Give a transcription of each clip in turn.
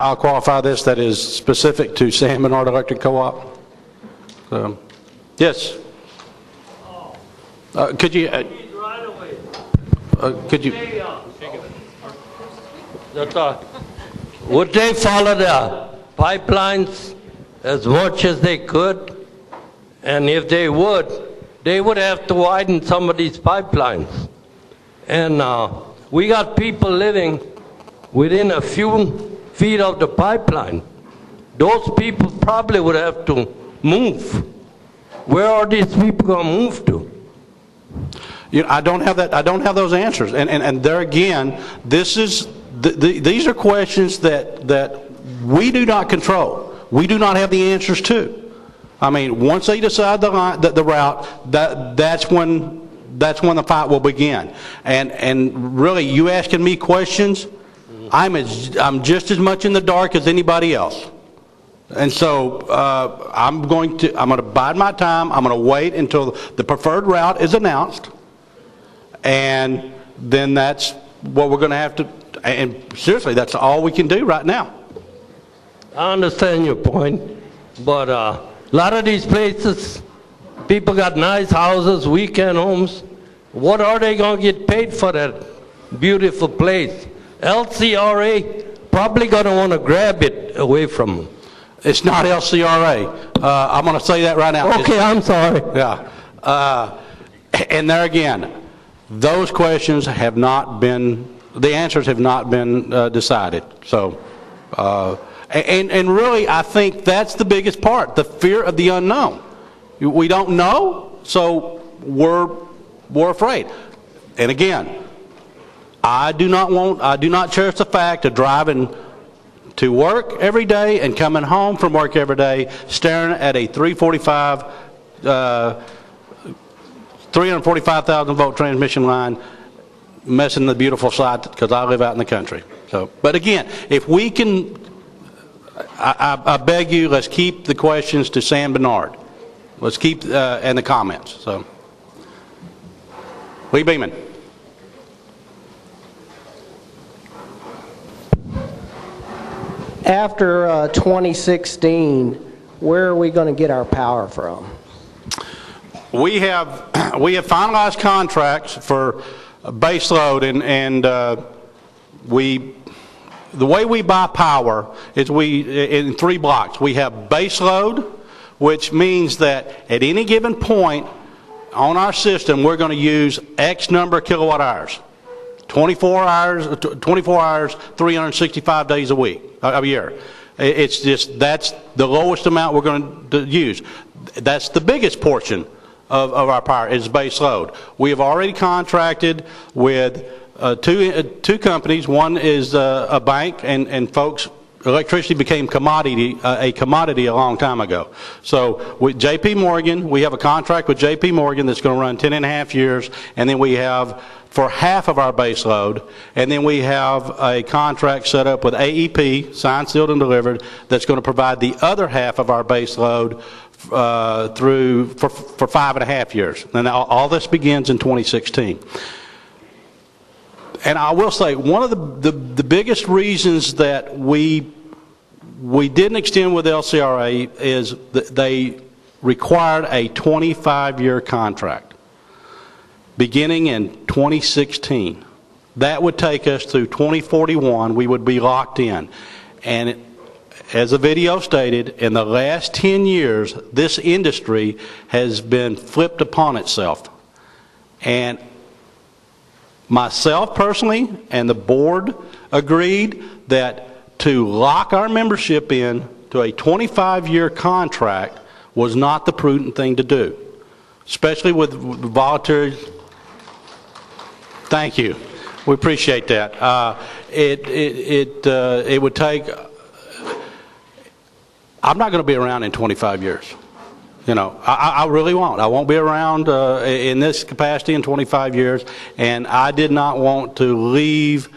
I'll qualify this, that is specific to San Bernard Electric Co-op. Yes. Could you? Could you? Would they follow the pipelines as much as they could? And if they would have to widen some of these pipelines. And we got people living within a few feet of the pipeline. Those people probably would have to move. Where are these people going to move to? You know, I don't have that. I don't have those answers. And there again, this is these are questions that we do not control. We do not have the answers to. I mean, once they decide the route, that's when the fight will begin. And really, you asking me questions, I'm just as much in the dark as anybody else. And so I'm going to bide my time. I'm going to wait until the preferred route is announced, and then that's what we're going to have to. And seriously, that's all we can do right now. I understand your point, but a lot of these places, people got nice houses, weekend homes. What are they going to get paid for that beautiful place? LCRA probably going to want to grab it away from them. It's not LCRA. I'm going to say that right now. Okay, I'm sorry. Yeah. And there again, those questions have not been, the answers have not been decided. So, and really, I think that's the biggest part, the fear of the unknown. We don't know, so we're afraid. And again, I do not cherish the fact of driving to work every day and coming home from work every day, staring at a 345,000 volt transmission line, messing the beautiful sight because I live out in the country. So, but again, if we can, I beg you, let's keep the questions to San Bernard. Let's keep and the comments. So, Lee Beeman. After 2016, where are we going to get our power from? We have finalized contracts for base load, and the way we buy power is in 3 blocks. We have base load, which means that at any given point on our system, we're going to use X number of kilowatt hours. 24 hours, 365 days a year. It's just, that's the lowest amount we're going to use. That's the biggest portion of our power is base load. We have already contracted with two companies. One is a bank, and folks, electricity became a commodity a long time ago. So with J.P. Morgan, we have a contract with J.P. Morgan that's going to run 10.5 years, and then we have for half of our base load, and then we have a contract set up with AEP, signed, sealed, and delivered, that's going to provide the other half of our base load for 5.5 years. And all this begins in 2016. And I will say, one of the biggest reasons that we didn't extend with LCRA is that they required a 25-year contract beginning in 2016. That would take us through 2041. We would be locked in. And as the video stated, in the last 10 years, this industry has been flipped upon itself. And myself personally and the board agreed that to lock our membership in to a 25-year contract was not the prudent thing to do, especially with voluntary. Thank you. We appreciate that. It would take. I'm not going to be around in 25 years. You know, I really won't. I won't be around in this capacity in 25 years, and I did not want to leave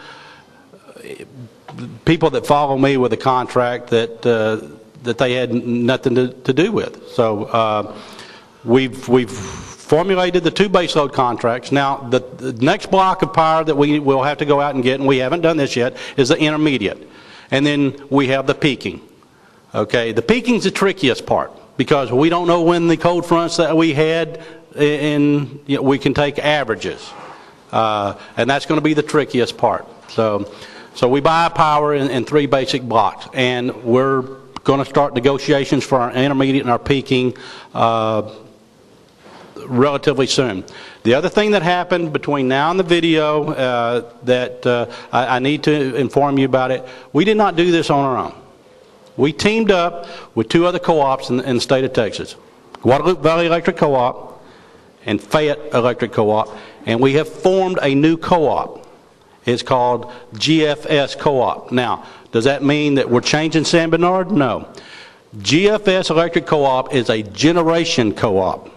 people that follow me with a contract that they had nothing to do with. So we've formulated the 2 baseload contracts. Now, the next block of power that we will have to go out and get, and we haven't done this yet, is the intermediate. and then we have the peaking. Okay, the peaking's the trickiest part because we don't know when the cold fronts that we had, we can take averages, and that's going to be the trickiest part. So we buy power in 3 basic blocks, and we're going to start negotiations for our intermediate and our peaking relatively soon. The other thing that happened between now and the video that I need to inform you about it, we did not do this on our own. We teamed up with 2 other co-ops in the state of Texas, Guadalupe Valley Electric Co-op and Fayette Electric Co-op, and we have formed a new co-op. It's called GFS Co-op. Now, does that mean that we're changing San Bernard? No. GFS Electric Co-op is a generation co-op.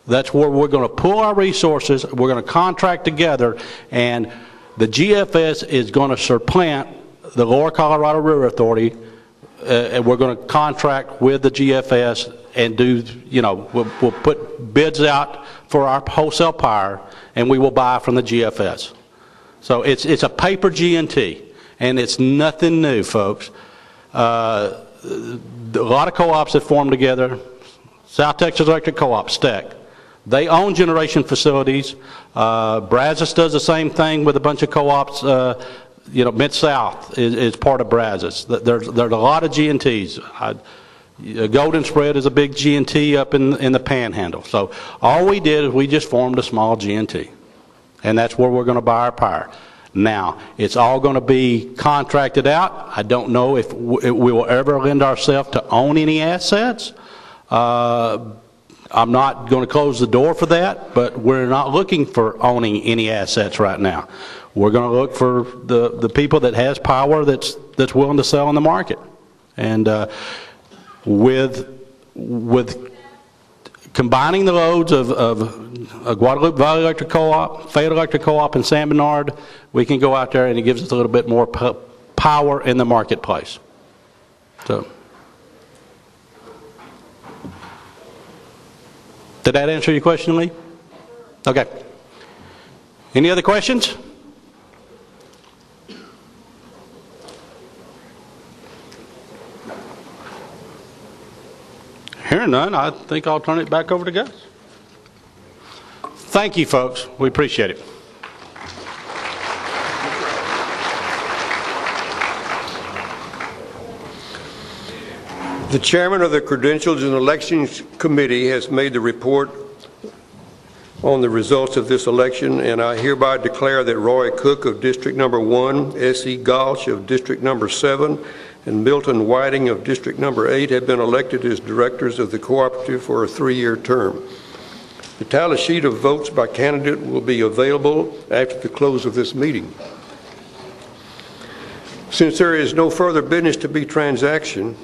That's where we're going to pool our resources, we're going to contract together, and the GFS is going to supplant the Lower Colorado River Authority, and we're going to contract with the GFS and do, we'll put bids out for our wholesale power, and we will buy from the GFS. So it's a paper G&T, and it's nothing new, folks. A lot of co-ops that form together, South Texas Electric Co-op, STEC, they own generation facilities. Brazos does the same thing with a bunch of co-ops. Mid-South is part of Brazos. There's a lot of G&Ts. Golden Spread is a big G&T up in the Panhandle. So all we did is we just formed a small G&T, and that's where we're going to buy our power. Now, it's all going to be contracted out. I don't know if we will ever lend ourselves to own any assets. I'm not going to close the door for that, but we're not looking for owning any assets right now. We're going to look for the people that has power that's willing to sell in the market. And with combining the loads of Guadalupe Valley Electric Co-op, Fayette Electric Co-op, and San Bernard, we can go out there and it gives us a little bit more power in the marketplace. So, did that answer your question, Lee? Okay. Any other questions? Hearing none, I think I'll turn it back over to Gus. Thank you, folks. We appreciate it. The chairman of the Credentials and Elections Committee has made the report on the results of this election, and I hereby declare that Roy Cook of District Number 1, S.E. Galsh of District Number 7, and Milton Whiting of District Number 8 have been elected as directors of the cooperative for a 3-year term. The tally sheet of votes by candidate will be available after the close of this meeting. Since there is no further business to be transacted,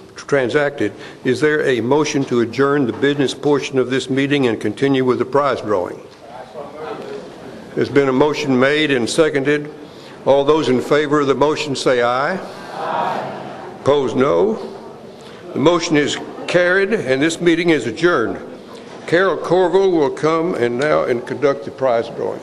is there a motion to adjourn the business portion of this meeting and continue with the prize drawing? There's been a motion made and seconded. All those in favor of the motion say aye. Aye. Opposed, no. The motion is carried and this meeting is adjourned. Carol Corville will come and conduct the prize drawing.